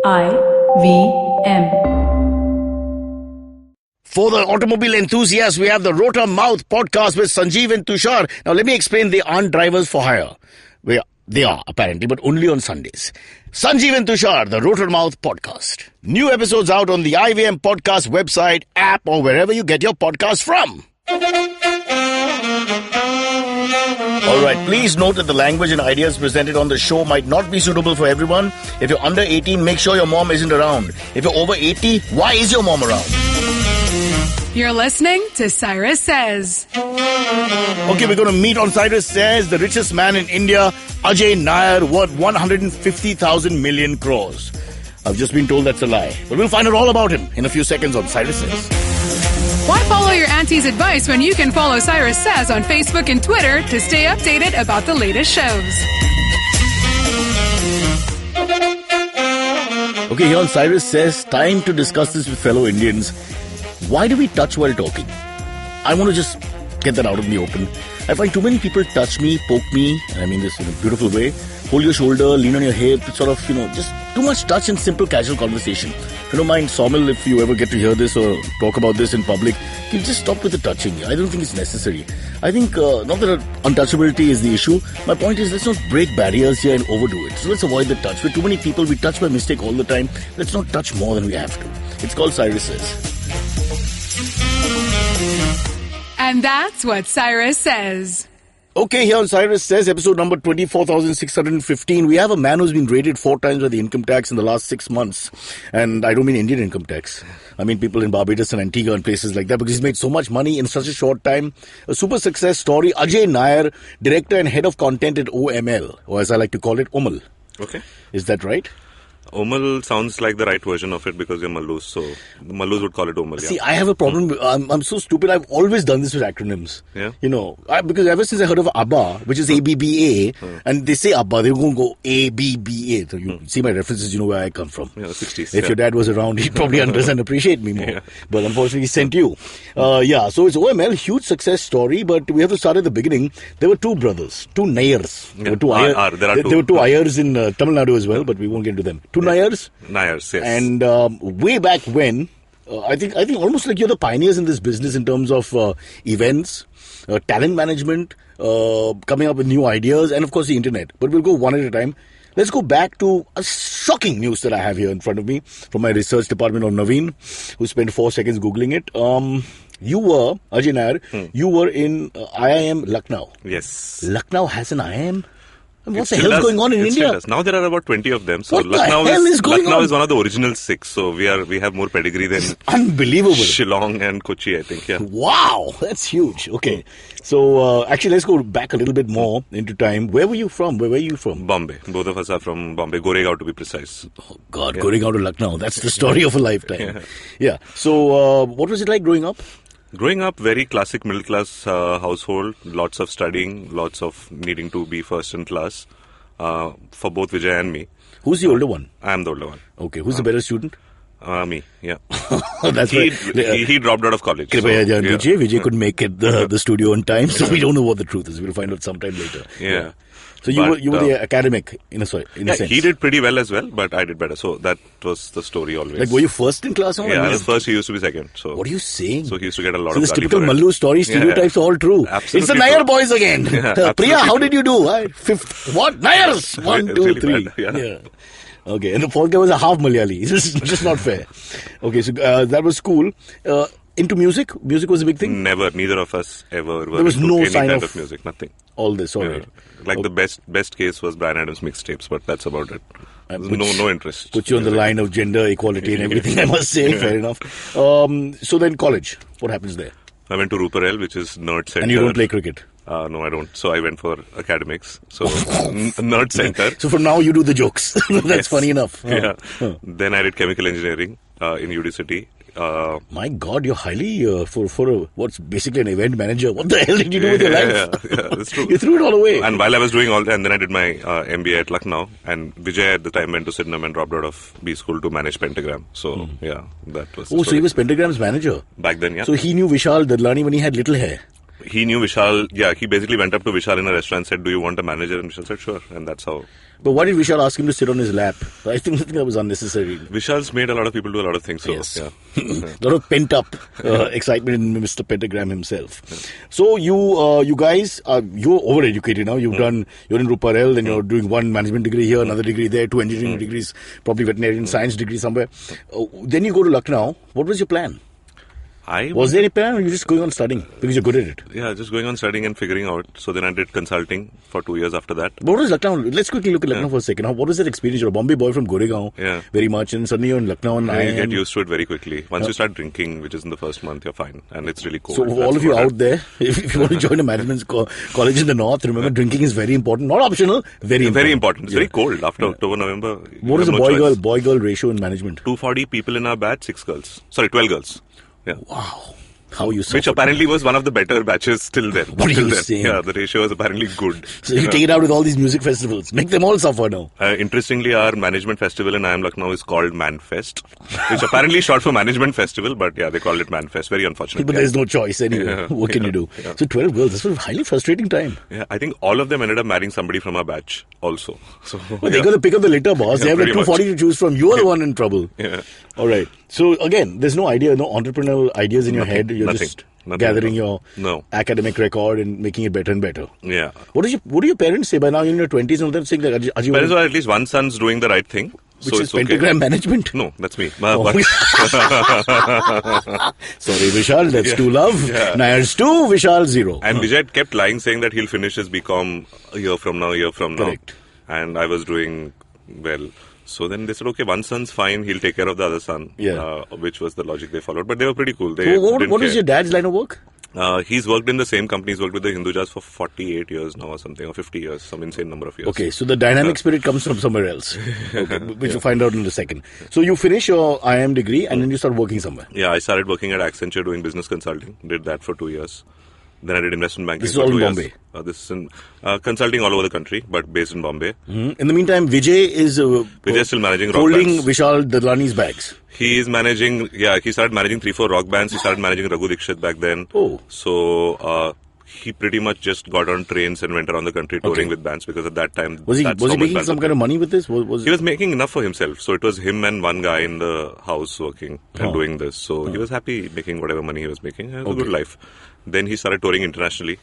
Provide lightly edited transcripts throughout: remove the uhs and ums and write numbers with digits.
IVM. For the automobile enthusiasts, we have the Rotor Mouth podcast with Sanjeev and Tushar. Now, let me explain. They aren't drivers for hire. They are, apparently, but only on Sundays. Sanjeev and Tushar, the Rotor Mouth podcast. New episodes out on the IVM podcast website, app, or wherever you get your podcast from. All right, please note that the language and ideas presented on the show might not be suitable for everyone. If you're under 18, make sure your mom isn't around. If you're over 80, why is your mom around? You're listening to Cyrus Says. Okay, we're going to meet on Cyrus Says, the richest man in India, Ajay Nair, worth 150,000 million crores. I've just been told that's a lie, but we'll find out all about him in a few seconds on Cyrus Says. Why follow your auntie's advice when you can follow Cyrus Says on Facebook and Twitter to stay updated about the latest shows? Okay, here on Cyrus Says, time to discuss this with fellow Indians. Why do we touch while talking? I want to just get that out of the open. I find too many people touch me, poke me, and I mean this in a beautiful way, hold your shoulder, lean on your hip, sort of, just too much touch and simple casual conversation. I don't mind, Sawmill, if you ever get to hear this or talk about this in public, you just stop with the touching. I don't think it's necessary. I think, not that untouchability is the issue. My point is, let's not break barriers here and overdo it. So let's avoid the touch. With too many people, we touch by mistake all the time. Let's not touch more than we have to. It's called Cyrus Says. And that's what Cyrus says. Okay, here on Cyrus Says, episode number 24,615, we have a man who's been raided 4 times by the income tax in the last 6 months. And I don't mean Indian income tax. I mean people in Barbados and Antigua and places like that, because he's made so much money in such a short time. A super success story. Ajay Nair, director and head of content at OML, or as I like to call it, OML. Okay. Is that right? Omal sounds like the right version of it because you're Mallus, so the Mallus would call it Omal. See, I have a problem. I'm so stupid. I've always done this with acronyms. Yeah. Because ever since I heard of ABBA, which is ABBA, and they say ABBA, they won't go ABBA. So you see my references, you know where I come from. Yeah, 60s. If your dad was around, he'd probably understand and appreciate me more. Yeah. But unfortunately, he sent you. So it's OML, huge success story, but we have to start at the beginning. There were 2 brothers, 2 Nairs. Yeah. There were 2 Ayers in Tamil Nadu as well, but we won't get into them. 2 Nairs? Nairs, yes. And way back when, I think almost like you're the pioneers in this business in terms of events, talent management, coming up with new ideas, and of course the internet. But we'll go one at a time. Let's go back to a shocking news that I have here in front of me from my research department of Naveen, who spent 4 seconds Googling it. You were, Ajay Nair, you were in IIM Lucknow. Yes. Lucknow has an IIM? What the hell is going on in India? Now there are about 20 of them. So what Lucknow the hell is going Lucknow on? is one of the original 6. So we have more pedigree than unbelievable. Shillong and Kochi, I think. Yeah. Wow, that's huge. Okay, so actually let's go back a little bit more into time. Where were you from? Where were you from? Bombay. Both of us are from Bombay. Goregaon to be precise. Oh God, yeah. Goregaon to Lucknow. That's the story of a lifetime. Yeah. So what was it like growing up? Growing up, very classic middle class household. Lots of studying. Lots of needing to be first in class. For both Vijay and me. Who's the older one? I am the older one. Okay, who's the better student? Me, yeah. That's he dropped out of college. Vijay couldn't make it the studio on time, so we don't know what the truth is. We'll find out sometime later. Yeah. So you were the academic in a sense. He did pretty well as well, but I did better. So that was the story always. Like, were you first in class? Yeah, I was first. He used to be second. So what are you saying? So he used to get a lot of. So this typical Mallu story stereotypes are all true. Absolutely it's the Nair boys again. Yeah, Priya, how did you do? 5th. What? Nairs. 1, 2, really 3. Bad, yeah. Okay, and the 4th guy was a half Malayali. This is just not fair. Okay, so that was cool. Into music? Music was a big thing? Never. Neither of us ever were there was no any sign kind of music. Nothing. All this, all right. Like the best case was Bryan Adams mixtapes, but that's about it. No interest. Put you on the line of gender equality and everything, I must say. Fair enough. So then college, what happens there? I went to Ruparel, which is Nerd Center. And you don't play cricket? No, I don't. So I went for academics. So Nerd Center. So from now you do the jokes. That's funny enough. Yeah. Then I did chemical engineering in UD City. My God, you're highly for what's basically an event manager. What the hell did you do with your life? Yeah, that's true. You threw it all away. And while I was doing all that, and then I did my MBA at Lucknow, and Vijay at the time went to Sydenham and dropped out of B school to manage Pentagram. So that was. So he was Pentagram's manager back then. Yeah. So he knew Vishal Dadlani when he had little hair. He knew Vishal. Yeah, he basically went up to Vishal in a restaurant and said, "Do you want a manager?" And Vishal said, "Sure." And that's how. But why did Vishal ask him to sit on his lap? I think that was unnecessary. Vishal's made a lot of people do a lot of things. So, Yes. yeah. A lot of pent up excitement in Mr. Pentagram himself. So you guys, you're overeducated now. You're in Ruparel, then you're doing one management degree here, another degree there, two engineering degrees, probably veterinarian science degree somewhere. Then you go to Lucknow. What was your plan? Was there any plan, or you just going on studying because you're good at it? Yeah, just going on studying and figuring out. So then I did consulting for 2 years after that. What was Lucknow? Let's quickly look at Lucknow for a second. What was that experience? You're a Bombay boy from Goregaon, very much, and suddenly you're in Lucknow. And you get used to it very quickly. Once you start drinking, which is in the first month, you're fine, and it's really cold. So for all of you out there, if you want to join a management college in the north, remember drinking is very important, not optional, very important. Very important. It's very cold after October, November. What is the boy-girl ratio in management? 240 people in our batch, 6 girls. Sorry, 12 girls. Yeah. Wow. How you Which apparently was one of the better batches till then. What are you saying? Yeah, the ratio was apparently good. So you take it out with all these music festivals. Make them all suffer now. Interestingly, our management festival in IIM Lucknow is called Manfest, which apparently is short for Management Festival, but yeah, they called it Manfest. Very unfortunate. But there's no choice anyway. What can you do? Yeah. So 12 girls, this was a highly frustrating time. Yeah, I think all of them ended up marrying somebody from our batch also. So they got to pick up the litter, boss. They have like 240 to choose from. You're the one in trouble. Yeah. All right. So again, there's no entrepreneurial ideas in your head. You're just gathering your academic record and making it better and better. Yeah. What do your parents say? By now you're in your 20s and they're saying that Ajay, parents are at least one son's doing the right thing. Which is Pentagram management? No, that's me. Sorry, Vishal, that's 2 love. Yeah. Nair's 2, Vishal 0. And Vijay kept lying, saying that he'll finish his BCom a year from now. Correct. And I was doing well. So then they said, okay, one son's fine, he'll take care of the other son, which was the logic they followed. But they were pretty cool. What is your dad's line of work? He's worked in the same company. He's worked with the Hindujas for 48 years now or something, or 50 years, some insane number of years. Okay, so the dynamic spirit comes from somewhere else, which you'll find out in a second. So you finish your IIM degree and then you start working somewhere. Yeah, I started working at Accenture doing business consulting. Did that for 2 years. Then I did investment banking. This is all in Bombay? This is in consulting all over the country, but based in Bombay. Mm-hmm. In the meantime, Vijay is still managing rock holding bands. Vishal Dadlani's bags. He is managing, he started managing 3-4 rock bands. He started managing Raghu Dikshit back then. Oh. So he pretty much just got on trains and went around the country touring with bands, because at that time... Was he making some kind of money with this? He was making enough for himself. So it was him and one guy in the house working and doing this. So he was happy making whatever money he was making. He had a good life. Then he started touring internationally,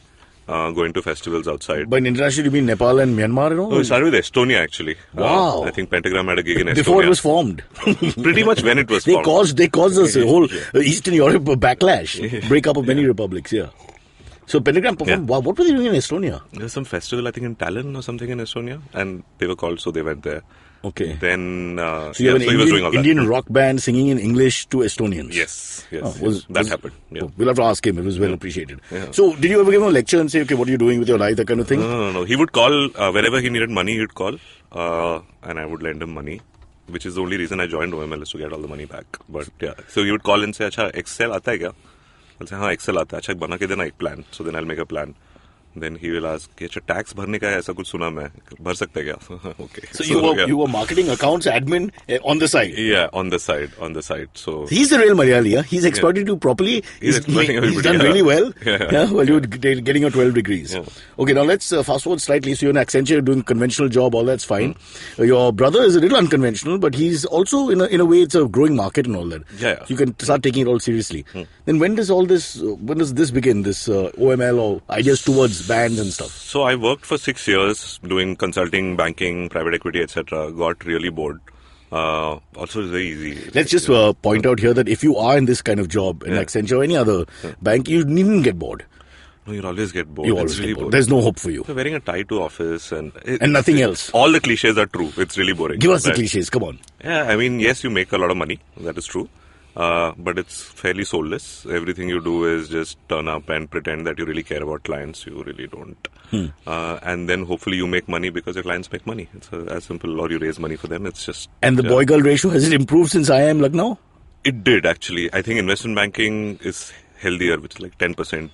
going to festivals outside. By international, you mean Nepal and Myanmar and all? No, he started with Estonia, actually. Wow. I think Pentagram had a gig in Estonia. Before it was formed. Pretty much when it was formed. They caused us a whole Eastern Europe backlash. Breakup of many republics, So Pentagram performed. Wow, what were they doing in Estonia? There was some festival, I think in Tallinn or something in Estonia. And they were called, so they went there. Okay. Then, so you have an Indian rock band singing in English to Estonians. Yes. That happened. Yeah. We'll have to ask him. It was well appreciated. Yeah. So, did you ever give him a lecture and say, okay, what are you doing with your life, that kind of thing? No. He would call, whenever he needed money, he'd call, and I would lend him money, which is the only reason I joined OML, is to get all the money back. But yeah, so he would call and say, "Acha, Excel aata hai kya?" I'll say, "Haan, Excel aata hai. Acha, bana ke dena ek plan." So then I'll make a plan. Then he will ask, "Acha, tax bharne ka hai, aisa kuch suna main. Bhar sakte hai kya?" Okay. So you were marketing, accounts, admin on the side. Yeah, on the side. So he's the real Malayali. Yeah? He's exploited you properly. He's done really well. Well, you're getting your 12 degrees. Yeah. Okay, now let's fast forward slightly. So you're in Accenture, doing conventional job. All that's fine. Your brother is a little unconventional, but he's also in a way it's a growing market and all that. Yeah. So you can start taking it all seriously. Then when does this begin? This OML or ideas towards bands and stuff? So I worked for 6 years doing consulting, banking, private equity, etc. Got really bored. Also, it's very easy. Let's just point out here that if you are in this kind of job in Accenture or any other bank, you needn't get bored. No, you'll always get bored. You always get bored. There's no hope for you. You're wearing a tie to office and nothing else. All the cliches are true. It's really boring. Give us the cliches. Come on. Yeah, I mean, yes, you make a lot of money. That is true. But it's fairly soulless. Everything you do is just turn up and pretend that you really care about clients. You really don't. And then hopefully you make money because your clients make money. It's as simple. Or you raise money for them. It's just... And the boy-girl ratio, has it improved since IIM Lucknow? It did, actually. I think investment banking is healthier, which is like 10%.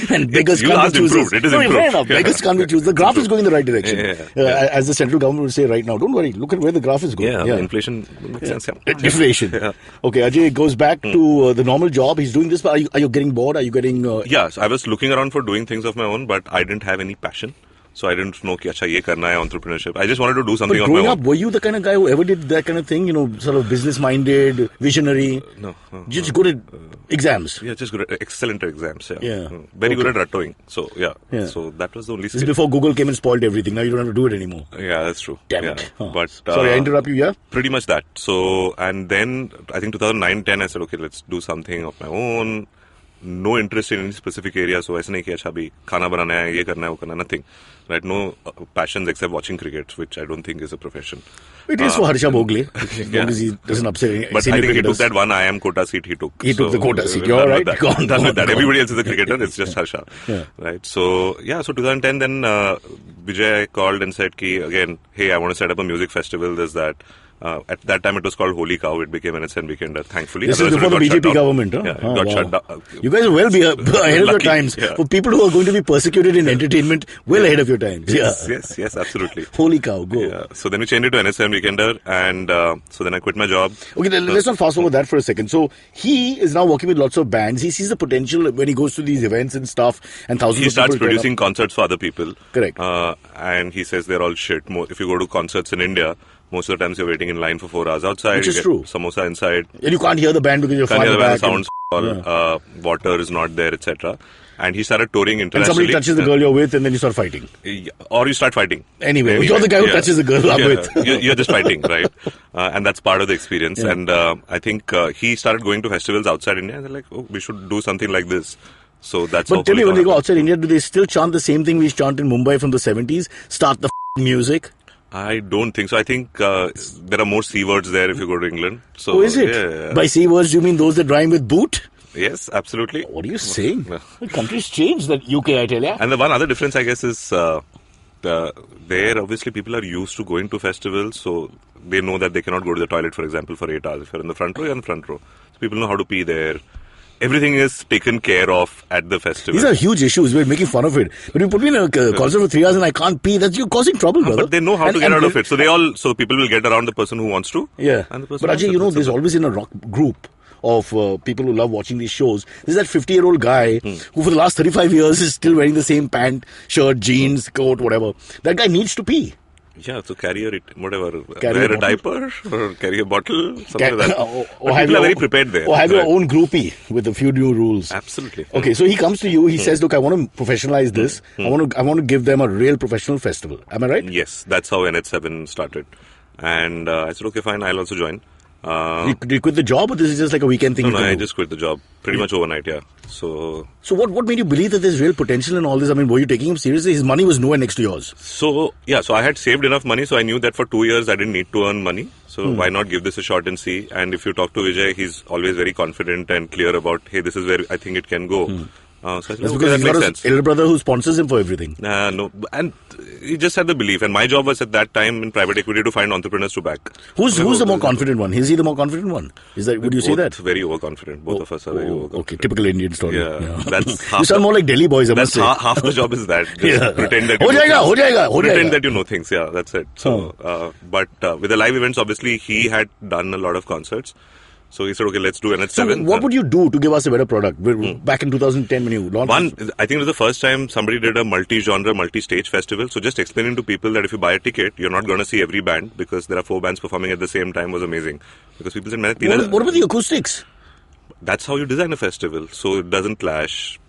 And beggars can't be choosers. It is improved. Beggars can't be choosers. The graph is going in the right direction. As the central government would say right now, don't worry, look at where the graph is going. Inflation makes sense. Deflation. Okay, Ajay goes back to the normal job. He's doing this, but are you getting bored? Are you getting... Yes, I was looking around for doing things of my own, but I didn't have any passion. So I didn't know कि अच्छा ये करना है entrepreneurship. I just wanted to do something But of my growing own. up, were you the kind of guy who ever did that kind of thing? Sort of business-minded, visionary? No. Just good at exams? Yeah, just good at, excellent at exams. Yeah. Yeah. Very good at rattoing. So, yeah. Yeah. So that was the only This is skill. before Google came and spoiled everything. Now you don't have to do it anymore. Yeah, that's true. Damn yeah. it. Huh. But, Sorry, I interrupt you, yeah? Pretty much that. So, and then I think 2009-10, I said, okay, let's do something of my own. No interest in any specific area. So, ऐसे नहीं कि अच्छा अभी खाना बनाना है, ये करना है, वो करना है, nothing. Right? No passions except watching cricket, which I don't think is a profession. It is for Harsha Bogle. As long as he doesn't upset any But senior I think he took cricketers. that one I am quota seat he took. He took the quota seat. we're You're done right. with that. Go on, Done go with on, that. go on. Everybody else is a cricketer. It's just Harsha. Yeah. Right. So, yeah. So 2010 then Vijay called and said, ki, again, hey, I want to set up a music festival. There's that. At that time, it was called Holy Cow. It became NSN Weekender, thankfully. This is Otherwise, before it the got shut BJP down. government, huh? Yeah, it Oh, got wow. shut down. You guys are well ahead of your Lucky, times. yeah. For people who are going to be persecuted in entertainment, well ahead of your times. Yes, Yeah. yes, absolutely. Holy cow, go. Yeah. So then we changed it to NSN Weekender, and so then I quit my job. Okay, let's not fast forward that for a second. So he is now working with lots of bands. He sees the potential when he goes to these events and stuff, and thousands He of people starts turn up. producing concerts for other people. Correct. And he says they're all shit. If you go to concerts in India, most of the times you're waiting in line for 4 hours outside. Which you is get true. Samosa inside. And you can't hear the band because you're Can't far hear in the the band, back. sounds all, water is not there, etc. And he started touring And internationally. somebody touches the girl you're with, and then you start fighting. Or you start fighting. Anyway, you're the guy who touches the girl I'm with. You're just fighting, right? And that's part of the experience. Yeah. And I think he started going to festivals outside India, and they're like, oh, we should do something like this. So that's how But tell me, Holy when they Cow go happened. outside India, do they still chant the same thing we chant in Mumbai from the 70s? Start the music? I don't think so. I think there are more C words there if you go to England. So, Oh, is it? Yeah. By C words, do you mean those that rhyme with boot? Yes, absolutely. What are you saying? Yeah. The country's changed, that UK, I tell ya. And the one other difference, I guess, is there obviously people are used to going to festivals, so they know that they cannot go to the toilet, for example, for 8 hours. If you're in the front row, you're in the front row. So people know how to pee there. Everything is taken care of at the festival. These are huge issues. We're making fun of it. But you put me in a concert for 3 hours and I can't pee. That's you causing trouble, brother. But they know how to get out of it. So people will get around the person who wants to. Yeah. And the person But Ajay, there's always in a rock group of people who love watching these shows. There's that 50-year-old guy who for the last 35 years is still wearing the same pant, shirt, jeans, coat, whatever. That guy needs to pee. Yeah, so carry a whatever. Carry wear a a diaper or carry a bottle, something like that. Or But have people your are very own- prepared there. Or have your Right. own groupie with a few new rules. Absolutely. Okay, so he comes to you. He says, "Look, I want to professionalize this. I want to give them a real professional festival." Am I right? Yes, that's how NH7 started. And I said, okay, fine, I'll also join. Did you quit the job, or this is just like a weekend thing? No, you can I do? just quit the job pretty much overnight, yeah. So what made you believe that there's real potential in all this? I mean, were you taking him seriously? His money was nowhere next to yours. so I had saved enough money, so I knew that for 2 years I didn't need to earn money. So why not give this a shot and see? And if you talk to Vijay, he's always very confident and clear about, hey, this is where I think it can go. So I said, That's okay, because that he's makes got sense. his elder brother who sponsors him for everything. No, and he just had the belief. And my job was at that time in private equity to find entrepreneurs to back. Who's the more confident one? Is he the more confident one? Is that? Would you say Both that? very overconfident. Both of us are very overconfident. Okay, typical Indian story. Yeah, that's half you sound more like Delhi boys, I must That's say. half the job is that. Just Yeah. pretend that Ho you know jayega, things. ho jayega, ho Pretend jayega. that you know things. Yeah, that's it. So, but with the live events, obviously, he had done a lot of concerts. So he said, okay, let's do NH7. So what would you do to give us a better product? Back in 2010 when you launched One, I think it was the first time somebody did a multi-genre, multi-stage festival. So just explaining to people that if you buy a ticket, you're not going to see every band because there are 4 bands performing at the same time was amazing. Because people said, what about the acoustics? that's how you design a festival. So it doesn't clash.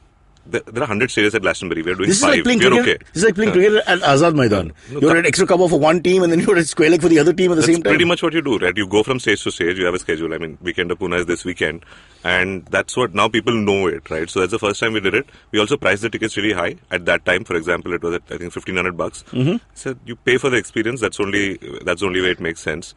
There are 100 stages at Glastonbury. We're doing This is 5. like playing We're cricket. okay. This is like playing cricket at Azad Maidan. You're at extra cover for one team and then you're at square leg for the other team at the That's same time. pretty much what you do, right? You go from stage to stage. You have a schedule. I mean, Weekend of Pune is this weekend. And that's what, now people know it, right? So that's the first time we did it. We also priced the tickets really high. At that time, for example, it was at, I think, $1,500. So you pay for the experience. That's the only way it makes sense.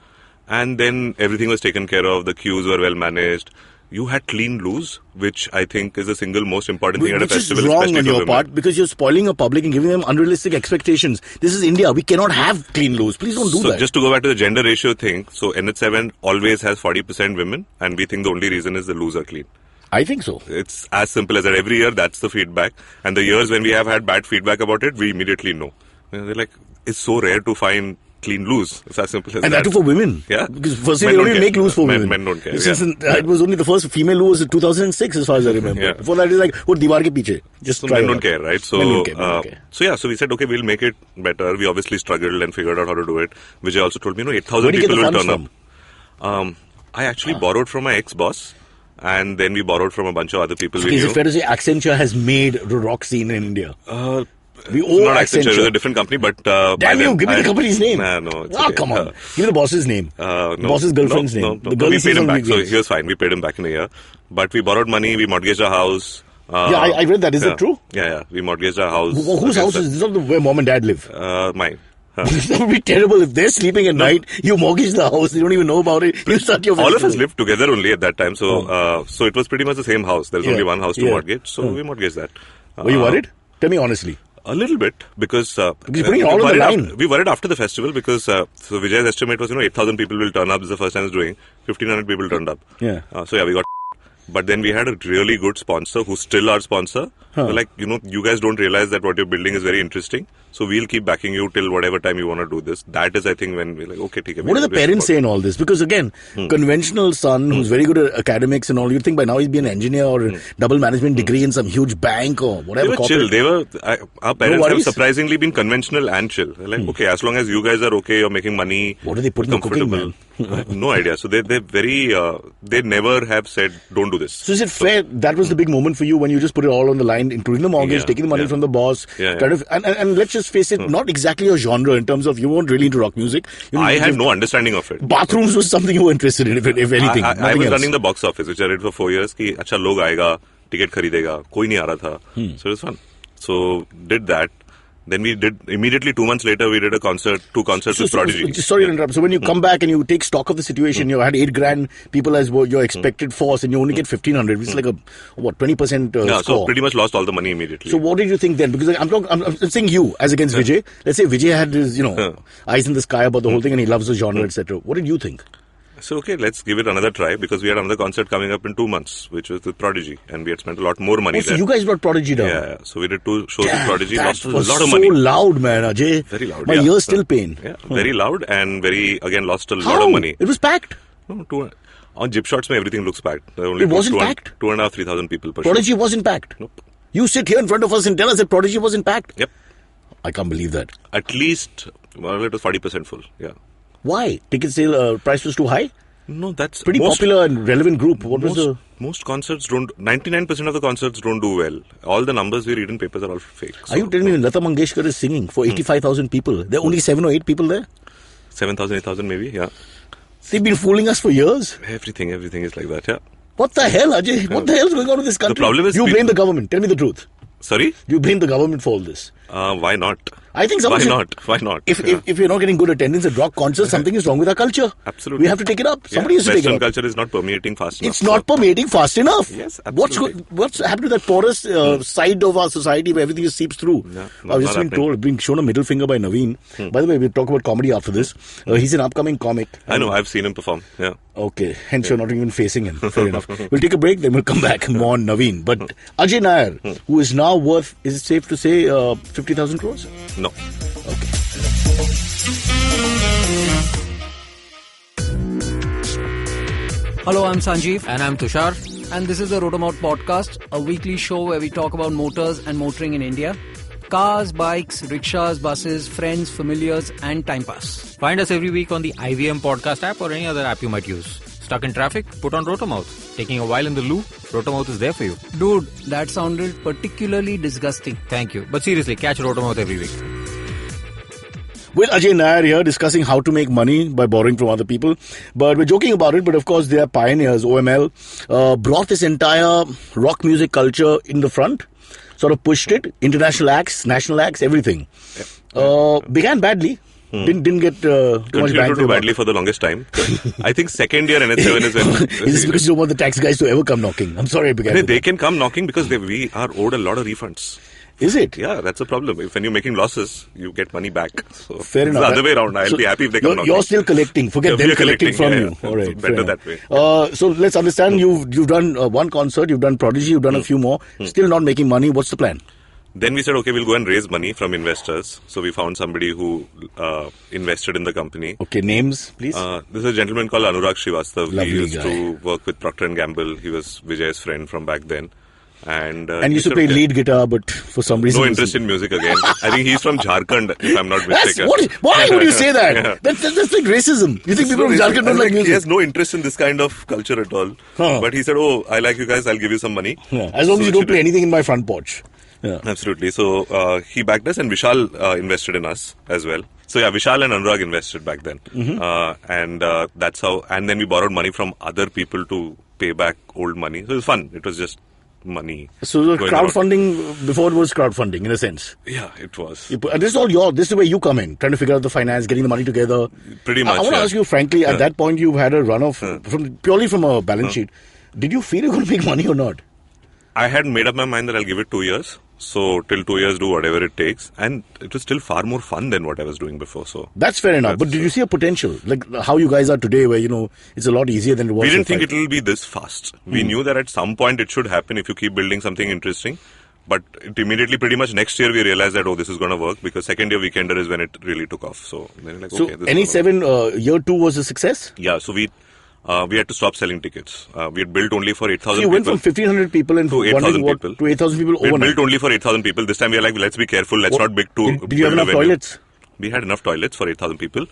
And then everything was taken care of. The queues were well managed. You had clean loos, which I think is the single most important thing at a Which is festival. wrong especially on for your women. part because you're spoiling a public and giving them unrealistic expectations. This is India. We cannot have clean loos. Please don't do So that. just to go back to the gender ratio thing, so NH7 always has 40% women, and we think the only reason is the loos are clean. I think so. It's as simple as that. Every year, that's the feedback. And the years when we have had bad feedback about it, we immediately know. They're like, it's so rare to find clean lose. It's as simple as And that too for women. Yeah. Because firstly, Men they don't don't even care. make loose for women. Men don't care. It was only the first female loo was in 2006 as far as I remember. Yeah. Before that, it's like, what, diwar ke piche? Just So try men it don't out. care, right? So, Men don't care, men don't care. so we said, okay, we'll make it better. We obviously struggled and figured out how to do it. Vijay also told me, 8,000 Where did you people get the will funds turn up. I actually borrowed from my ex-boss, and then we borrowed from a bunch of other people we Is knew. it fair to say Accenture has made the rock scene in India? We owe Not Accenture, Accenture. it's a different company, but... Damn you, give me the company's name. Nah, no, it's Ah, okay. come on. Give me the boss's name. No. The boss's girlfriend's name. The girl we is paid him back, so weekends. he was fine. We paid him back in a year. But we borrowed money, we mortgaged our house. I read that. Is it true? Yeah. We mortgaged our house. Whose house is this? Not where mom and dad live. Mine. That would be terrible if they're sleeping at night. You mortgage the house. You don't even know about it. You start your All of us festival. lived together only at that time, so so it was pretty much the same house. There's only one house to mortgage, so we mortgaged that. Were you worried? Tell me honestly. A little bit, because you're putting it all on the line. We worried after the festival because so Vijay's estimate was 8,000 people will turn up. This is the first time he's doing. 1,500 people turned up. Yeah. So we got. But then we had a really good sponsor who's still our sponsor. They're like, you guys don't realize that what you're building is very interesting. So we'll keep backing you till whatever time you want to do this. That is, I think, when we're like, okay, take it. What do the parents say in all this? Because again, conventional son who's very good at academics and all, you'd think by now he'd be an engineer or a double management degree in some huge bank or whatever. They were chill. Our parents have worries? surprisingly been conventional and chill. They're like, okay, as long as you guys are okay, you're making money. What do they put in the cooking, man? I have no idea. So they're very, they never have said, don't do this. So is it fair? That was the big moment for you when you just put it all on the line, including the mortgage, taking the money from the boss. Kind of, and let's just face it, not exactly your genre in terms of you weren't really into rock music. I had no understanding of it. Bathrooms was something you were interested in, if anything. I was running the box office, which I did for 4 years. Ki, acha log aayega, ticket kharidega, koi nahi aa raha tha. So it was fun. So did that. Then we did, immediately 2 months later, we did two concerts with Prodigy. Sorry to interrupt. So when you come back and you take stock of the situation, you had 8 grand people as your expected force and you only get 1,500. It's like a, 20% score. So pretty much lost all the money immediately. So what did you think then? Because I'm saying you as against Vijay. Let's say Vijay had his, eyes in the sky about the whole thing and he loves the genre, etc. What did you think? So, okay, let's give it another try because we had another concert coming up in 2 months, which was with Prodigy, and we had spent a lot more money there. So you guys brought Prodigy down? Yeah. So we did 2 shows with Prodigy, lost a was lot of money. so loud, man, Ajay. Very loud. My ears still pain. Yeah, very loud and again, lost a lot of money. It was packed. No, on Gyp Shots, everything looks packed. There only It wasn't packed? 2,500, 3,000 people per Prodigy show. wasn't packed. Nope. You sit here in front of us and tell us that Prodigy wasn't packed. Yep. I can't believe that. At least, it was 40% full. Yeah. Why? Ticket sale price was too high? No, that's Pretty popular and relevant group. Most concerts don't. 99% of the concerts don't do well. All the numbers we read in papers are all fake. Are you telling me Lata Mangeshkar is singing for 85,000 people? There are only 7 or 8 people there? 7,000, 8,000 maybe, yeah. They've been fooling us for years. Everything is like that, yeah. What the hell, Ajay? What the hell is going on with this country? The problem is you blame the government. Tell me the truth. Sorry? You blame the government for all this. Why not? I think Why not? If you're not getting good attendance at rock concerts, something is wrong with our culture. Absolutely. We have to take it up. Somebody has to take it Western up. culture is not permeating fast enough. It's not permeating fast enough. Yes, absolutely. What's happened to that porous side of our society where everything just seeps through? I've just been shown a middle finger by Naveen. By the way, we'll talk about comedy after this. He's an upcoming comic. I know, I've seen him perform. Yeah. Okay, hence you're not even facing him. Fair enough. We'll take a break, then we'll come back more on Naveen. But Ajay Nair, who is now worth, is it safe to say, 50,000 crores? No. Okay. Hello, I'm Sanjeev. And I'm Tushar. And this is the Rotomouth Podcast, a weekly show where we talk about motors and motoring in India. Cars, bikes, rickshaws, buses, friends, familiars, and time pass. Find us every week on the IVM podcast app or any other app you might use. Stuck in traffic? Put on Rotomouth. Taking a while in the loo? Rotomouth is there for you. Dude, that sounded particularly disgusting. Thank you. But seriously, catch Rotomouth every week. With Ajay Nair here discussing how to make money by borrowing from other people. But we're joking about it, but of course they are pioneers. OML brought this entire rock music culture in the front, sort of pushed it, international acts, national acts, everything. Began badly. Didn't get too much Continued bang to for do the buck. badly for the longest time. I think second year NH7 is when... Is this because you don't want the tax guys to ever come knocking? I'm sorry I began with They that. can come knocking because we are owed a lot of refunds. Is it? Yeah, that's a problem. When you're making losses, you get money back. So Fair enough. It's the other way around. I'll be happy if they come knocking. You're still collecting. Forget Yeah, them we are collecting from you. yeah. All right. Better fair that enough. way. So let's understand. You've done one concert. You've done Prodigy. You've done a few more. Still not making money. What's the plan? Then we said, okay, we'll go and raise money from investors. So we found somebody who invested in the company. Okay, names, please. This is a gentleman called Anurag Srivastav. Lovely he used guy. to work with Procter & Gamble. He was Vijay's friend from back then. And used to play lead guitar, but for some reason... No interest in music again. I think he's from Jharkhand, if I'm not mistaken. Why would you say that? Yeah. That's like racism. You think people from Jharkhand don't like music? He has no interest in this kind of culture at all. But he said, oh, I like you guys, I'll give you some money. Yeah. As long as you don't play anything in my front porch. Yeah. Absolutely. So he backed us, and Vishal invested in us as well. So yeah, Vishal and Anurag invested back then. And that's how... And then we borrowed money from other people to pay back old money. So it was fun. It was just money. So the crowdfunding, before it was crowdfunding in a sense. Yeah, it was. And this is all this is where you come in, trying to figure out the finance, getting the money together. Pretty much. I want to ask you frankly, at that point you've had a run off purely from a balance sheet. Did you feel you're going to make money or not? I had made up my mind that I'll give it 2 years. So till 2 years, do whatever it takes. And it was still far more fun than what I was doing before. So that's fair enough. But did you see a potential? Like how you guys are today where, it's a lot easier than it was. We didn't think it will be this fast. We knew that at some point it should happen if you keep building something interesting. But it immediately, pretty much next year, we realized that, this is going to work, because second year Weekender is when it really took off. So then like, okay, this NE7 year 2 was a success? Yeah, so we had to stop selling tickets. We had built only for 8,000 people. You went from 1,500 people to 8,000 people. To 8,000 people we overnight. built only for 8,000 people. This time we are like, let's be careful. Let's not big too. Did you have enough toilets? We had enough toilets for 8,000 people.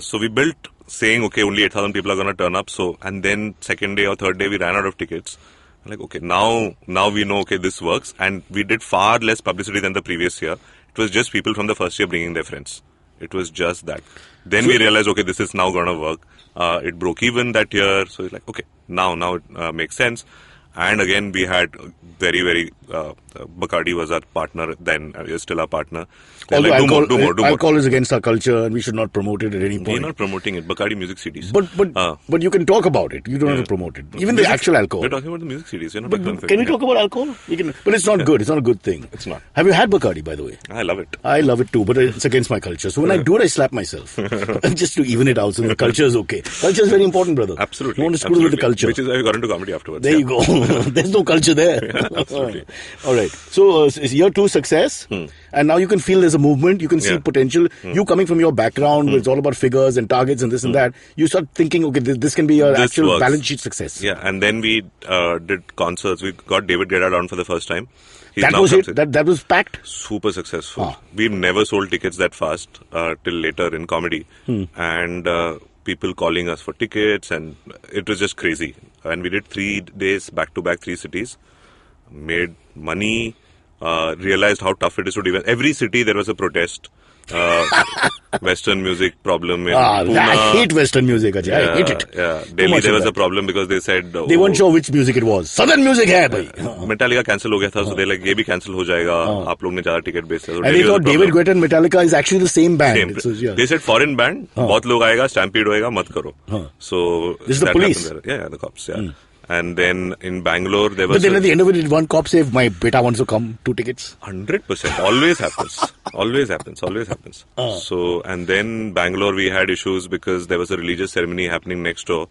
So we built saying, okay, only 8,000 people are going to turn up. So, and then second day or third day, we ran out of tickets. Like, okay, now we know, okay, this works. And we did far less publicity than the previous year. It was just people from the first year bringing their friends. It was just that. Then we realized, okay, this is now going to work. It broke even that year. So it's like, okay, now it makes sense. And again, we had very, very... Bacardi was our partner then. Is still our partner. Although like, alcohol, do more. Alcohol is against our culture and we should not promote it at any point. We're not promoting it. Bacardi music CDs. But you can talk about it. You don't have to promote it. Even the actual alcohol. We're talking about the music CDs. You're not But can we talk about alcohol? But it's not good. It's not a good thing. It's not. Have you had Bacardi, by the way? I love it. I love it too, but it's against my culture. So when I do it, I slap myself. Just to even it out so the culture is okay. Culture is very important, brother. Absolutely. You want to screw with the culture. Which is why we got into comedy afterwards. There you go. There's no culture there. Yeah, absolutely. All right. So it's year 2 success. And now you can feel there's a movement. You can see potential. You coming from your background where it's all about figures and targets and this and that. You start thinking, okay, this can be an actual balance sheet success. Yeah. And then we did concerts. We got David Guetta down for the first time. That was it? That was packed? Super successful. We've never sold tickets that fast till later in comedy. And people calling us for tickets, and it was just crazy. And we did 3 days back-to-back, 3 cities. Made money, realized how tough it is to do. Every city there was a protest. Western music problem in Pune. I hate Western music, Ajay. I hate it. Yeah. Delhi there was a problem because they said... They weren't sure which music it was. Southern music hai, bhai. Metallica cancel ho gaya tha, so they like, ye bhi cancel ho jayega. Aap log ne zyada ticket beche. So and they thought David Guetta and Metallica is actually the same band. They said foreign band, bahut log aayega, stampede hoega, mat karo. So... This is the police? Yeah, the cops, yeah. And then in Bangalore, there was... But then at the end of it, did one cop say, my beta wants to come, 2 tickets? 100%. Always happens. Always happens. So, and then Bangalore, we had issues because there was a religious ceremony happening next door.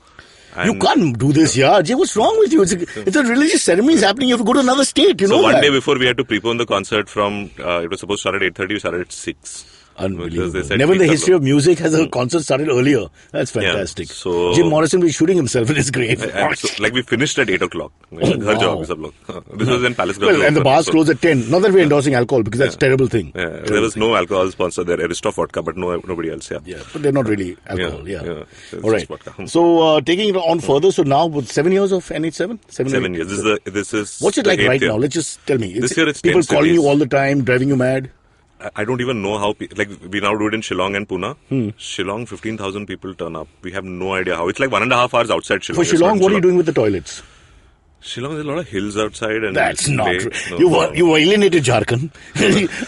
You can't do this, yeah. Jay, what's wrong with you? It's a religious ceremony is happening. You have to go to another state, So one day before, we had to prepone the concert from... it was supposed to start at 8:30, we started at 6. Unbelievable. Never in the history of music has a concert started earlier. That's fantastic. Yeah, so Jim Morrison was shooting himself in his grave. Like we finished at 8 o'clock. Wow. This was in Palace Club. Well, and the bars closed at 10. Not that we're endorsing alcohol because that's a terrible thing. Yeah. There was no alcohol sponsor there. Aristo vodka, but nobody else. Yeah, but they're not really alcohol. Yeah. All right. So taking it on further. So now with 7 years of NH7? 7 years. This is. What's it like right now? Let's just tell me. This year it's people calling you all the time, driving you mad. I don't even know how... we now do it in Shillong and Pune. Shillong, 15,000 people turn up. We have no idea how. It's like 1.5 hours outside Shillong. For Shillong, what are you doing with the toilets? Shillong, there's a lot of hills outside. And that's not true. You alienated Jharkhand.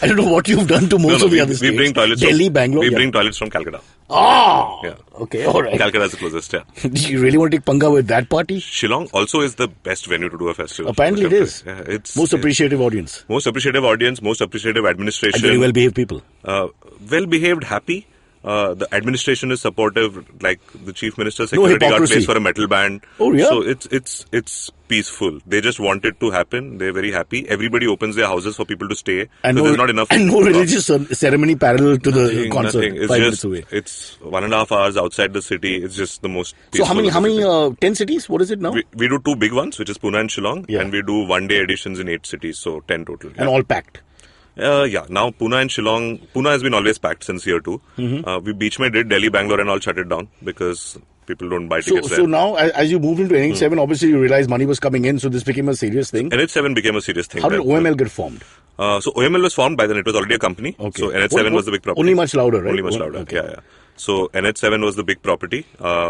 I don't know what you've done to most of the other states. We bring toilets Delhi, Bangalore. We bring toilets from Calcutta. Yeah. Okay, all right. Calcutta is the closest, yeah. Do you really want to take Panga with that party? Shillong also is the best venue to do a festival. Apparently it is. Yeah, it's most appreciative audience. Most appreciative audience, most appreciative administration. And very well-behaved people. Well-behaved, happy. The administration is supportive. Like the chief minister's security guard plays for a metal band. Oh yeah. So it's peaceful. They just want it to happen. They're very happy. Everybody opens their houses for people to stay. And there's not enough. And no religious ceremony parallel to the concert. Nothing. It's 5 just minutes away. it's 1.5 hours outside the city. It's just the most So peaceful. how many 10 cities? What is it now? We do 2 big ones, which is Pune and Shillong, Yeah. and we do one-day editions in 8 cities, so 10 total. And all packed. Yeah. Now Pune and Shillong. Pune has been always packed since year 2. We Beach Mein did Delhi, Bangalore, and all shut it down because people don't buy tickets there. So now, as you moved into NH7, obviously you realized money was coming in, so this became a serious thing. NH7 became a serious thing. How did OML get formed? So OML was formed by then. It was already a company. Okay. So NH7 was the big property. Only much louder, right? Only much louder. Okay. Yeah. So NH7 was the big property.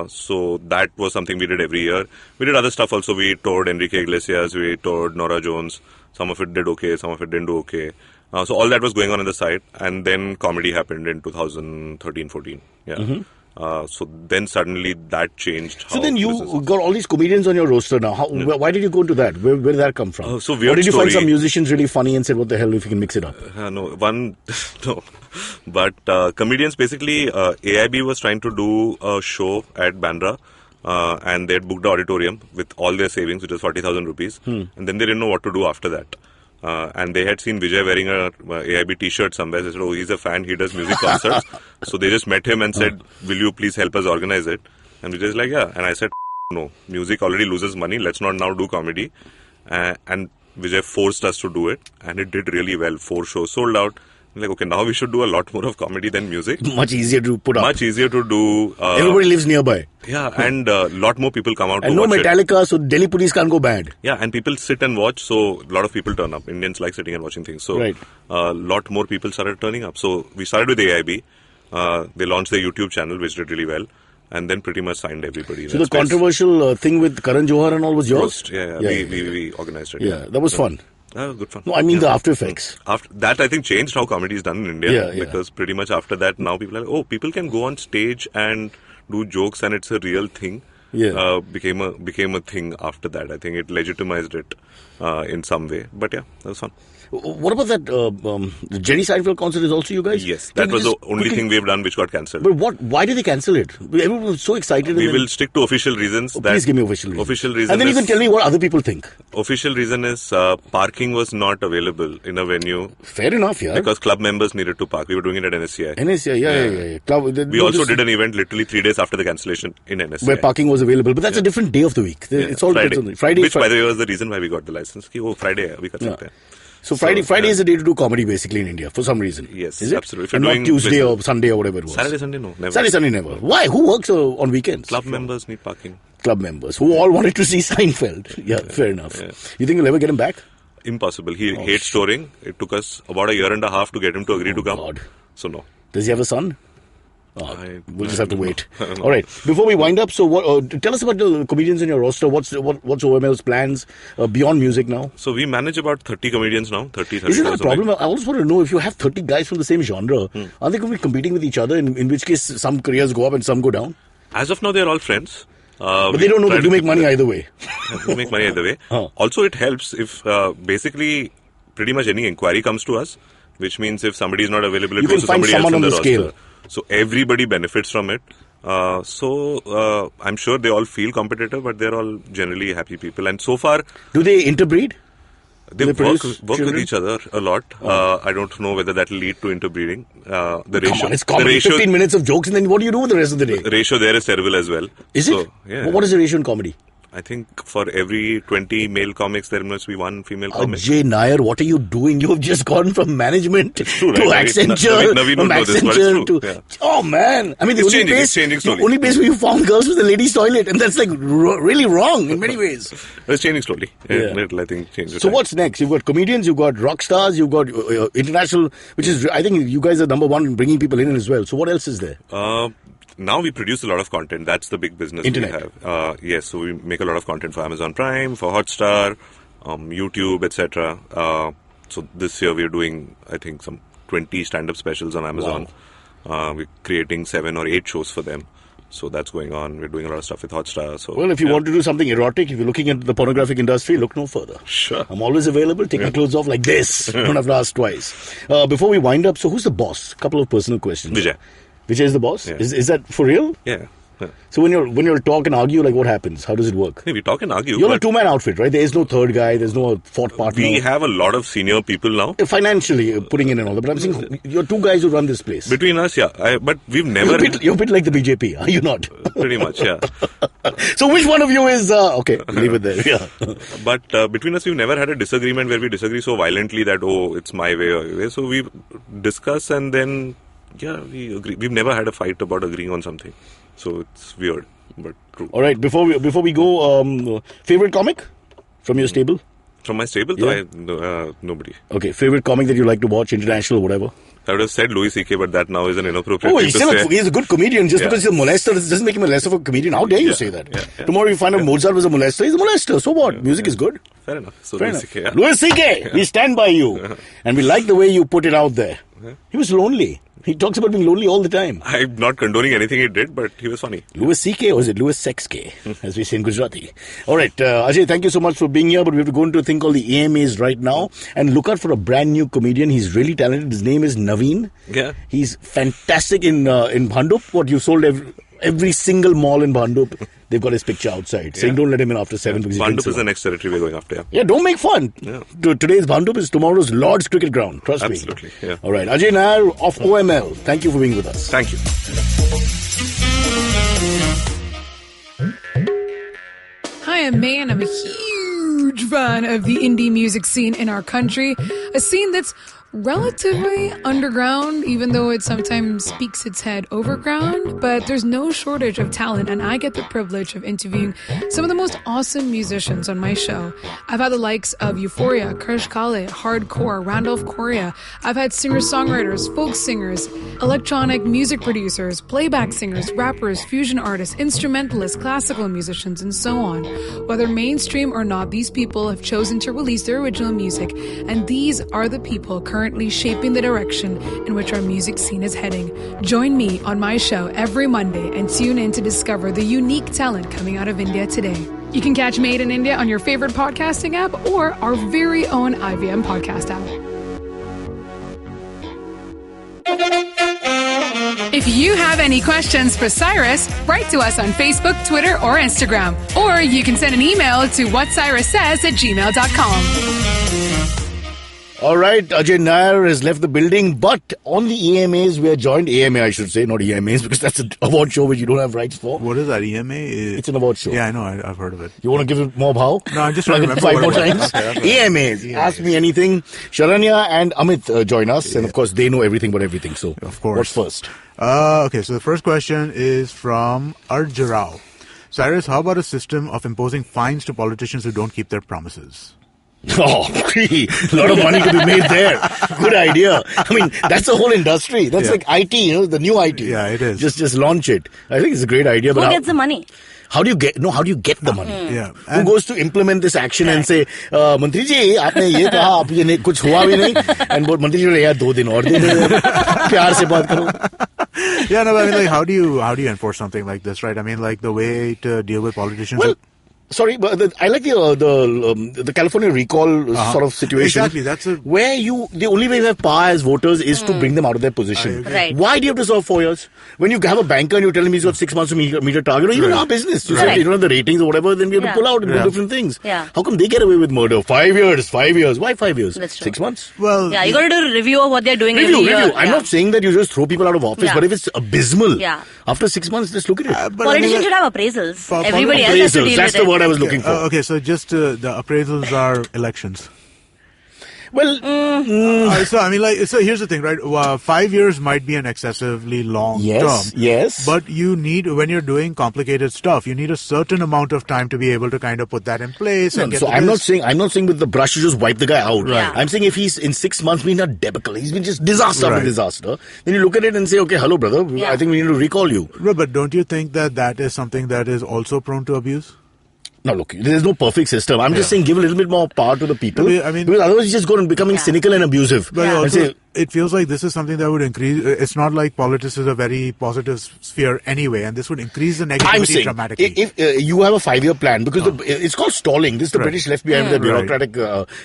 So that was something we did every year. We did other stuff also. We toured Enrique Iglesias. We toured Nora Jones. Some of it did okay. Some of it didn't do okay. So all that was going on the side. And then comedy happened in 2013-14. Yeah. So then suddenly that changed. So then you got all these comedians on your roster now. Why did you go into that? Where did that come from? So weird or did you story. find some musicians really funny and said, what the hell if you can mix it up? No. But comedians, basically, AIB was trying to do a show at Bandra. And they had booked the auditorium with all their savings, which was 40,000 rupees. And then they didn't know what to do after that. And they had seen Vijay wearing a AIB t-shirt somewhere. They said, oh, he's a fan, he does music concerts. So they just met him and said, will you please help us organize it? And Vijay's like, yeah. And I said, no, music already loses money. Let's not now do comedy. And Vijay forced us to do it. And it did really well. 4 shows sold out. Like, okay, now we should do a lot more of comedy than music. Much easier to put up. Much easier to do. Everybody lives nearby. Yeah, and a lot more people come out and to watch no Metallica, so Delhi police can't go bad. Yeah, and people sit and watch, so a lot of people turn up. Indians like sitting and watching things. So right. A lot more people started turning up. So we started with AIB. They launched their YouTube channel, which did really well. And then pretty much signed everybody. So the controversial thing with Karan Johar and all was yours? Roast. Yeah. We organized it. Yeah, that was fun. Good fun. No, I mean the after effects. After that, I think changed how comedy is done in India. Yeah. Because pretty much after that, now people are like, oh, people can go on stage and do jokes and it's a real thing. Yeah. Became a thing after that. I think it legitimized it in some way. But yeah, that was fun. What about that the Jerry Seinfeld concert is also you guys? Yes, that was the only thing we've done which got cancelled. But why did they cancel it? Everyone was so excited. We will stick to official reasons. Please give me official reasons. Official reason and then you can tell me what other people think. Official reason is parking was not available in a venue. Fair enough, yeah. Because club members needed to park. We were doing it at NSCI. NSCI, yeah. Club, we also did an event literally 3 days after the cancellation in NSCI. Where parking was available. But that's a different day of the week. It's all Friday. Which, by the way, was the reason why we got the license. Friday, we got something. So Friday is a day to do comedy basically in India for some reason. Yes, is it? Absolutely. And not Tuesday or Sunday or whatever it was. Saturday, Sunday, no, never. Saturday, Sunday, never. Why? Who works on weekends? Club members need parking. Club members who all wanted to see Seinfeld. Yeah, fair enough. Yeah. You think you'll ever get him back? Impossible. He hates touring. It took us about 1.5 years to get him to agree to come. God. So no. Does he have a son? We'll just have to wait. All right. Before we wind up, so tell us about the comedians in your roster. What's OML's plans beyond music now? So we manage about 30 comedians now. 30. Isn't that a problem? I also want to know if you have 30 guys from the same genre, are they going to be competing with each other? In which case, some careers go up and some go down. As of now, they're all friends. But they don't know that you make money either way. You make money either way. Also, it helps if basically pretty much any inquiry comes to us, which means if somebody is not available, it goes to somebody else on the roster. So everybody benefits from it. So I'm sure they all feel competitive, but they're all generally happy people. And so far, do they interbreed? They work with each other a lot. I don't know whether that will lead to interbreeding. The ratio, come on, it's comedy. 15 minutes of jokes, and then what do you do with the rest of the day? The ratio there is terrible as well. Is it? Yeah. Well, what is the ratio in comedy? I think for every 20 male comics, there must be 1 female comic. Ajay Nair, what are you doing? You have just gone from management to Accenture. From Accenture to... Oh, man. I mean, the only place where you found girls was the ladies' toilet. And that's like really wrong in many ways. It's changing slowly. It'll, I think, change. So what's next? You've got comedians, you've got rock stars, you've got international, which is, I think you guys are number one in bringing people in as well. So what else is there? Now we produce a lot of content. That's the big business Internet. we have. Yes, so we make a lot of content for Amazon Prime, for Hotstar, YouTube, etc. So this year we're doing, I think, some 20 stand-up specials on Amazon. Wow. We're creating 7 or 8 shows for them. So that's going on. We're doing a lot of stuff with Hotstar. So, well, if you want to do something erotic, if you're looking at the pornographic industry, look no further. Sure. I'm always available. Take my clothes off like this. Don't have to ask twice. Before we wind up, so who's the boss? Couple of personal questions. Vijay. Vijay is the boss? Yeah. Is that for real? Yeah. So when you'll talk and argue, like what happens? How does it work? Hey, we talk and argue. You're a but two-man outfit, right? There is no third guy. There's no fourth partner. we have a lot of senior people now. Financially putting in and all that. But I'm saying you're two guys who run this place. Between us, yeah. But we've never... You're a bit like the BJP, are you not? Pretty much, yeah. So which one of you is... okay, leave it there. Yeah. But between us, we've never had a disagreement where we disagree so violently that, it's my way or your way. So we discuss and then, we agree. We've never had a fight about agreeing on something. So it's weird, but true. All right, before we go, favorite comic from your stable? From my stable, nobody. Okay, favorite comic that you like to watch, international, whatever? I would have said Louis C.K., but that now is an inappropriate thing he's to still say. he's a good comedian. Just because he's a molester doesn't make him less of a comedian. How dare you say that? Yeah. Tomorrow you find out Mozart was a molester. He's a molester. So what? Music is good. Fair enough. So Fair Louis enough. C.K., yeah. Louis C.K., we stand by you. And we like the way you put it out there. He was lonely. He talks about being lonely all the time. I'm not condoning anything he did, but he was funny. Louis C.K. or is it Louis Sex K, as we say in Gujarati? All right, Ajay, thank you so much for being here, but we have to go into a thing called the AMAs right now and look out for a brand new comedian. He's really talented. His name is Naveen. Yeah. He's fantastic in Bhandup. What, you sold every single mall in Bhandup. They've got his picture outside, saying don't let him in after 7 because he drinks Bhandup is the next territory we're going after. Yeah. Yeah, don't make fun. Yeah. Today's Bhandup is tomorrow's Lord's cricket ground. Trust me. Absolutely. Yeah. All right, Ajay Nair of OML. Thank you for being with us. Thank you. Hi, I'm May, and I'm a huge fan of the indie music scene in our country. A scene that's relatively underground, even though it sometimes speaks its head overground. But there's no shortage of talent, and I get the privilege of interviewing some of the most awesome musicians on my show. I've had the likes of Euphoria, Krish Kale, Hardcore, Randolph Correa. I've had singer-songwriters, folk singers, electronic music producers, playback singers, rappers, fusion artists, instrumentalists, classical musicians, and so on. Whether mainstream or not, these people have chosen to release their original music, and these are the people currently shaping the direction in which our music scene is heading. Join me on my show every Monday and tune in to discover the unique talent coming out of India today. You can catch Made in India on your favorite podcasting app or our very own IVM podcast app. If you have any questions for Cyrus, write to us on Facebook, Twitter, or Instagram. Or you can send an email to whatcyrussays@gmail.com. All right, Ajay Nair has left the building, but on the EMAs, we are joined, AMA I should say, not EMAs, because that's an award show which you don't have rights for. What is that, EMA? It's an award show. Yeah, I know, I've heard of it. You want to give it more bhav? No, I'm just trying to remember five what more it was. times. Okay, EMAs, Ask Me Anything. Sharanya and Amit join us, and of course, they know everything about everything, so Of course. what's first? Okay, so the first question is from Arjarao. Cyrus, how about a system of imposing fines to politicians who don't keep their promises? Oh, a lot of money to be made there. Good idea. I mean, that's the whole industry. That's like IT, the new IT. Yeah, it is. Just launch it. I think it's a great idea. Who gets the money? How do you get the money? Yeah. Who goes to implement this action and say, Mantri ji, aapne ye kaha, ab ye kuch hua bhi nahi. And Mantri ji will say, 2 din aur de de. Pyar se baat karo. Yeah, no, I mean, like, how do you enforce something like this, right? I mean, like, the way to deal with politicians. Well, sorry, but I like the California recall sort of situation. Exactly, that's where the only way you have power as voters is to bring them out of their position. Right. Why do you have to serve 4 years? When you have a banker and you tell him he's got 6 months to meet a target, or even our business, you say you don't have the ratings or whatever, then we have to pull out and do different things. Yeah. How come they get away with murder? 5 years. Why 5 years? That's true. 6 months? Well, Yeah, you got to do a review of what they're doing every Review. year. I'm not saying that you just throw people out of office, Yeah. but if it's abysmal, Yeah. after 6 months, just look at it. but I mean, Politicians like, should have appraisals. For- Everybody else has to Appraisals, deal that's with the it. word I was looking for. okay, so just the appraisals are elections. Well, So I mean, like, so here's the thing, right? 5 years might be an excessively long term. Yes. But you need, when you're doing complicated stuff, you need a certain amount of time to be able to kind of put that in place. And get So the I'm not list. saying with the brush you just wipe the guy out. Right. I'm saying if he's in 6 months been a debacle, he's been just disaster after Right. disaster, then you look at it and say, okay, hello brother, Yeah. I think we need to recall you. No, but don't you think that is something that is also prone to abuse? Now look, there's no perfect system. I'm just saying give a little bit more power to the people. I mean- because otherwise you just go and becoming cynical and abusive. But And also, say, it feels like this is something that would increase. It's not like politics is a very positive sphere anyway, and this would increase the negativity I'm saying, dramatically. if you have a 5-year plan, because it's called stalling. This is the British left behind with their bureaucratic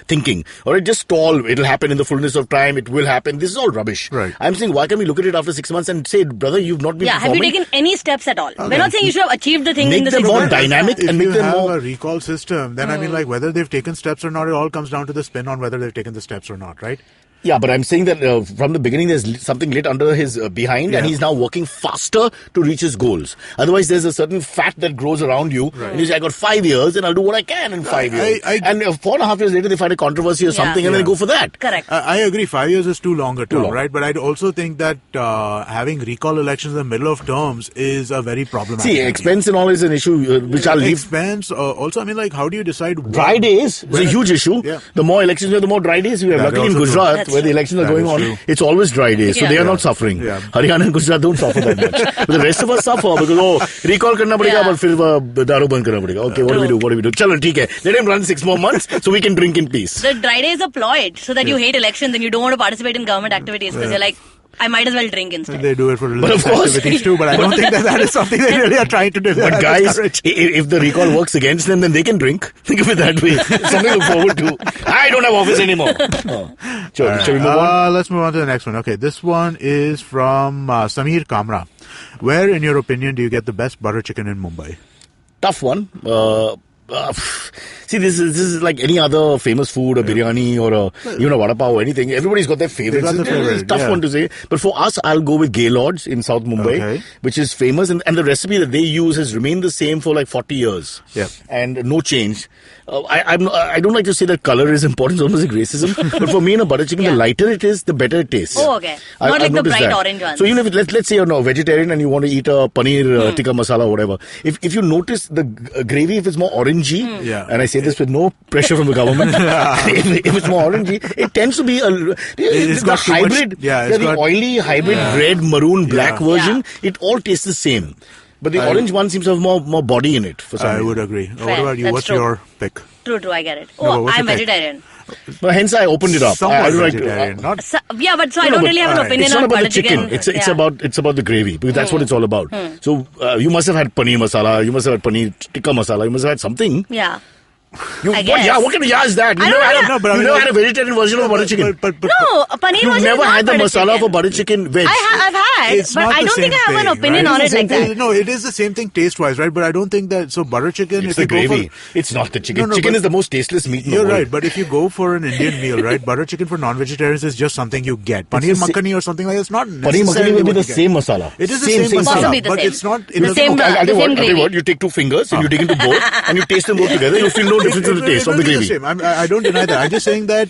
thinking. Or it just stall. It'll happen in the fullness of time. It will happen. This is all rubbish. Right. I'm saying, why can't we look at it after 6 months and say, brother, you've not been performing? Have you taken any steps at all? We're not saying you should have achieved the thing Make in the them 6 more months. dynamic If and make you them have more... a recall system, then I mean, like, whether they've taken steps or not, it all comes down to the spin on whether they've taken the steps or not, right? Yeah, but I'm saying that from the beginning there's something lit under his behind and he's now working faster to reach his goals. Otherwise there's a certain fat that grows around you and you say, I got 5 years and I'll do what I can in 5 years. And 4.5 years later they find a controversy or something and then they go for that. Correct. I agree, 5 years is too long a term, long. right? But I'd also think that having recall elections in the middle of terms is a very problematic See, idea. expense and all is an issue which I'll leave. Expense, also, I mean, like, how do you decide Dry days is a huge issue. Yeah. The more elections we have, the more dry days we have. Yeah, Luckily in also true. Gujarat, That's where the true. elections are That going is on, true. it's always dry days. So Yeah. they are not suffering. Yeah. Haryana and Gujarat don't suffer that much. But the rest of us suffer because, recall karna padega, but fir daru band karna padega. Okay, what do we do? What do we do? Chalo, theek hai. Let him run 6 more months so we can drink in peace. The dry day is a ploy so that you hate elections and you don't want to participate in government activities because you're like, I might as well drink instead. They do it for of religious course. activities too, but I don't think that is something they really are trying to do. But guys, if the recall works against them, then they can drink. Think of it that way. Something to look forward to. I don't have office anymore. Sure. Shall we move on? Let's move on to the next one. Okay, this one is from Samir Kamra. Where, in your opinion, do you get the best butter chicken in Mumbai? Tough one. See, this is like any other famous food, a biryani or even a vada pav or anything. Everybody's got their favorites. They got their It's a tough favorite, one to say. But for us, I'll go with Gaylord's in South Mumbai, which is famous. And the recipe that they use has remained the same for like 40 years. Yeah. And no change. I don't like to say that color is important. It's almost like racism. But for me, in a butter chicken, the lighter it is, the better it tastes. Oh, okay. Not like the bright orange ones. So even if let's say you're not vegetarian and you want to eat a paneer tikka masala or whatever, if you notice the gravy, if it's more orangey, and I say this with no pressure from the government, if it's more orangey, it tends to be it's got hybrid, the oily hybrid red, maroon, black version. It all tastes the same. But the orange one seems to have more body in it for some reason. I would agree. Fair. What about you? That's What's true. your pick? True, I get it. No, Oh, what's I'm your pick? vegetarian. But hence I opened it up. Somewhat I don't like vegetarian, not... So, yeah, but so I don't really have an opinion it's not on about butter the chicken. chicken. It's about the gravy because that's what it's all about. So you must have had paneer masala. You must have had paneer tikka masala. You must have had something. Yeah. What guess. kind of is that? You I never, don't had, know. but I you mean, never had a vegetarian version of butter chicken. But No, a paneer You've version never is not had the butter masala chicken. for butter chicken veg. I've had, It's but not I the don't think I same have an thing, opinion right? on It's it the like same that. thing. No, it is the same thing taste-wise, right? But I don't think that... So butter chicken... It's if the you go gravy. for, It's not the chicken. No, Chicken but is the most tasteless meat in the You're world. right, but if you go for an Indian meal, right, butter chicken for non-vegetarians is just something you get. Paneer the makhani or something like that, it's not Paneer necessarily makhani will be what the you get. same masala. It is the Same same Possibly masala, the but same. it's not... It The doesn't- same Okay, I'll tell you same what, gravy. you take two fingers and you dig into both and you taste them both together, you feel no difference in the taste it of the will be gravy. same. I don't deny that. I'm just saying that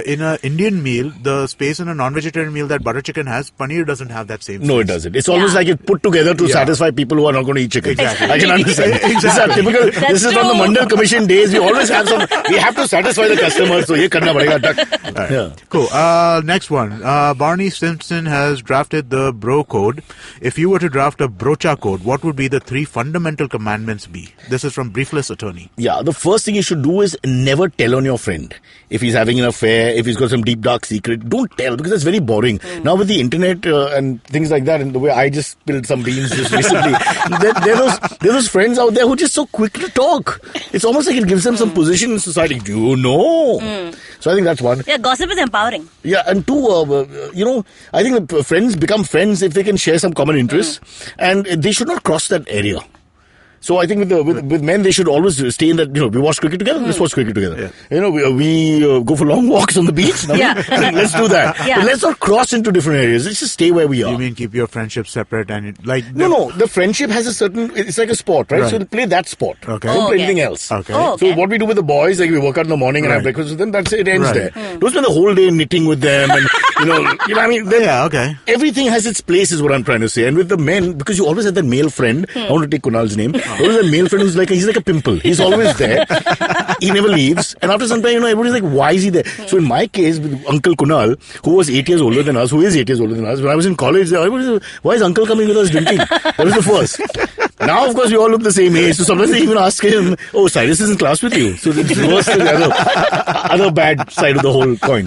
in an Indian meal, the space in a non-vegetarian meal that butter chicken has, paneer doesn't have that same space. No, it doesn't. It's almost like it's put together to satisfy people who are not going to eat chicken. Exactly. I can understand. Exactly. This is our typical. That's This is from the true. Mandal Commission days. We always have some. We have to satisfy the customers. So ye karna padega. Right. Yeah. Cool. Next one. Barney Simpson has drafted the Bro Code. If you were to draft a Brocha Code, what would be the 3 fundamental commandments be? This is from Briefless Attorney. Yeah, the first thing you should do is never tell on your friend. If he's having an affair, if he's got some deep dark secret, don't tell because that's very boring. Now with the internet and things like that, and the way I just spilled some beans just recently, there are those friends out there who are just so quick to talk. It's almost like it gives them some position in society. Do you know? So I think that's one. Yeah, gossip is empowering. Yeah, and two, I think that friends become friends if they can share some common interests, and they should not cross that area. So I think with men, they should always stay in that, we watch cricket together, let's watch cricket together. Yeah. We go for long walks on the beach. Let's do that. Yeah. But let's not cross into different areas. Let's just stay where we are. You mean keep your friendship separate and No, the friendship has a certain, it's like a sport, right? Right. So play that sport. Okay. Don't Oh, play okay. anything else. Okay. Oh, okay. So what we do with the boys, like we work out in the morning and have Right. breakfast with them, that's it, ends Right. there. Don't spend the whole day knitting with them and, what I mean? Then Yeah, okay. everything has its place is what I'm trying to say. And with the men, because you always have that male friend, I want to take Kunal's name, always that male friend who's he's like a pimple. He's always there. He never leaves. And after some time, everybody's like, why is he there? So in my case, with Uncle Kunal, who was 8 years older than us, who is 8 years older than us, when I was in college, everybody said, why is Uncle coming with us drinking? That was the first. Now, of course, we all look the same age. So sometimes they even ask him, "Oh, Cyrus is in class with you." So it's worse than the other bad side of the whole coin.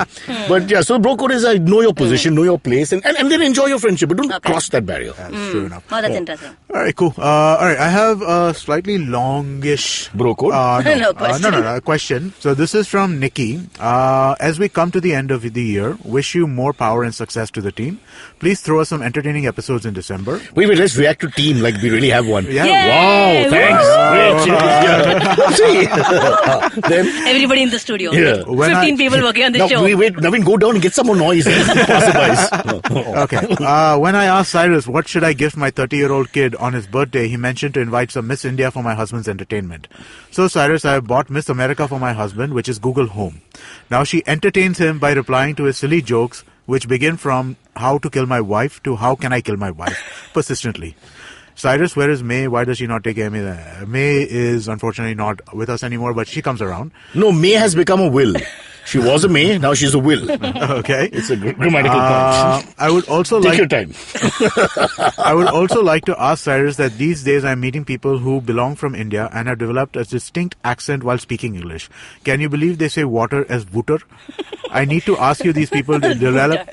But yeah, so bro code is know your position, know your place, and then enjoy your friendship, but don't cross that barrier. That's true enough. Oh, that's interesting. All right, cool. All right, I have a slightly longish Bro code? No, question. no, question. So this is from Nikki. As we come to the end of the year, wish you more power and success to the team. Please throw us some entertaining episodes in December. Wait, let's react to team like we really have one. Yeah. Yay! Wow, thanks. Great. Then, Everybody in the studio. Yeah. 15 people working on the show. Wait, Naveen, go down and get some more noise. Okay. When I asked Cyrus what should I gift my 30-year-old kid on his birthday, he mentioned to invite some Miss India for my husband's entertainment. So Cyrus, I have bought Miss America for my husband, which is Google Home. Now she entertains him by replying to his silly jokes, which begin from how to kill my wife to how can I kill my wife, persistently. Cyrus, where is May? Why does she not take Amy? May is unfortunately not with us anymore, but she comes around. No, May has become a will. She was a May, now she's a will. Okay. It's a grammatical point. I would also Take like your time. I would also like to ask Cyrus that these days I'm meeting people who belong from India and have developed a distinct accent while speaking English. Can you believe they say water as wooter? I need to ask you, these people develop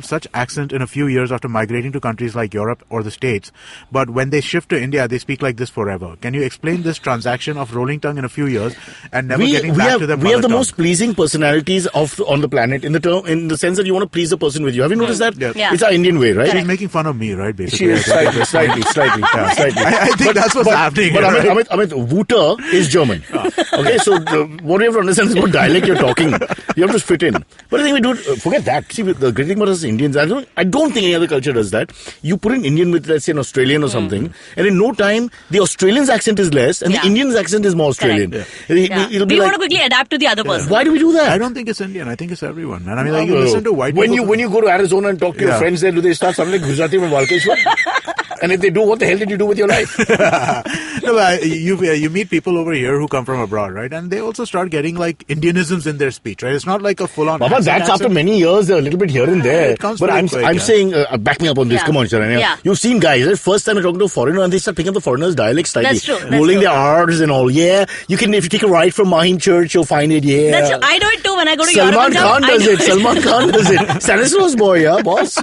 such accent in a few years after migrating to countries like Europe or the States, but when they shift to India, they speak like this forever. Can you explain this transaction of rolling tongue in a few years and never getting back to the we have the tongue? most pleasing personalities on the planet in the sense that you want to please the person with you. Have you noticed that? Yeah. It's our Indian way, right? She's making fun of me, right? Basically, She is slightly. I think that's what's happening. But here, right? Amit, Wooter is German. Okay, so what you have to understand is what dialect you're talking. You have to fit in. But I think we do forget that. See, the great thing about us Indians, I don't think any other culture does that. You put an Indian with, let's say, an Australian or something, and in no time, the Australian's accent is less, and the Indian's accent is more Australian. It'll be We like, want to quickly adapt to the other person. why do we do that? I don't think it's Indian. I think it's everyone, man. I mean, like, you listen to white people. When you go to Arizona and talk to your friends there, do they start sounding like Gujarati from Walkeshwar? And if they do, what the hell did you do with your life? No, but you meet people over here who come from abroad, right? And they also start getting like Indianisms in their speech, right? It's not like a full-on. Baba, that's after many years, a little bit here and there. It comes but I'm quick, saying, back me up on this. Yeah. Come on, Sharan. Yeah. You've seen guys, right? First time you're talking to a foreigner and they start picking up the foreigner's dialect slightly. That's true. Rolling their R's and all. Yeah. You can, if you take a ride from Mahim Church, you'll find it. Yeah. That's true. I do it too when I go to Salman Europe. Khan does it. Salman Khan does it. Stanislaus boy, yeah, boss.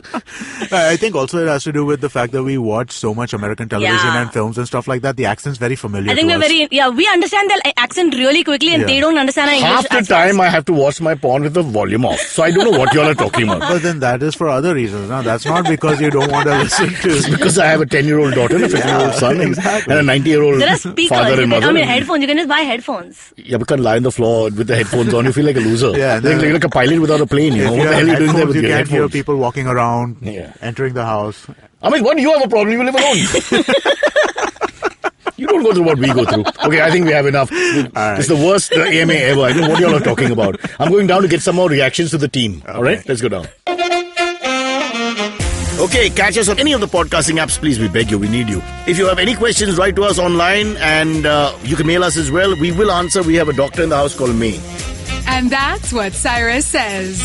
I think also it has to do with the fact that we watch so much American television and films and stuff like that. The accent's very familiar. I think to we're us. we understand their accent really quickly and they don't understand our English. Half the as time fast. I have to watch my porn with the volume off. So I don't know what you all are talking about. But then that is for other reasons. No? That's not because you don't want to listen It's to. because I have a 10-year-old daughter and a 15-year-old son exactly. and a 90-year-old There are speakers. father and mother. Headphones. You can just buy headphones. Yeah, but can't lie on the floor with the headphones on. You feel like a loser. Yeah, like a pilot without a plane. You know? If What the hell are you doing there with you your can't hear headphones? people walking around, Yeah. entering the house. I mean, what do you have a problem? You live alone. You don't go through what we go through. Okay, I think we have enough. It's the worst AMA ever. I don't know what you all are talking about. I'm going down to get some more reactions to the team. All right, let's go down. Okay, catch us on any of the podcasting apps. Please, we beg you, we need you. If you have any questions, write to us online and you can mail us as well. We will answer. We have a doctor in the house called May. And that's what Cyrus says.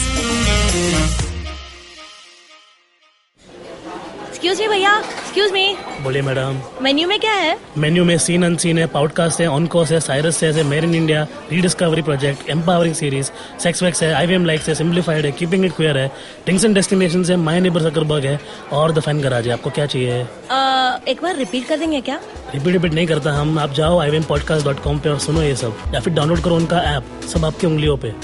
Excuse me, भैया. Excuse me. बोलिए madam. Menu में क्या है? Menu में scene unseen है, podcast है, on course है, Cyrus says है, made in India, rediscovery project, empowering series, sex wax है, आईवीएम लाइक्स है, सिंप्लीफाइड है, कीपिंग इट क्वियर है, थिंग्स एंड डेस्टिनेशंस है, माय नेबर जकरबर्ग है और द फैन गराज है. आपको क्या चाहिए? एक बार रिपीट कर देंगे क्या? रिपीट नहीं करता हम. आप जाओ ivmpodcast.com पे और सुनो ये सब, या फिर डाउनलोड करो उनका ऐप. सब आपकी उंगलियों पे.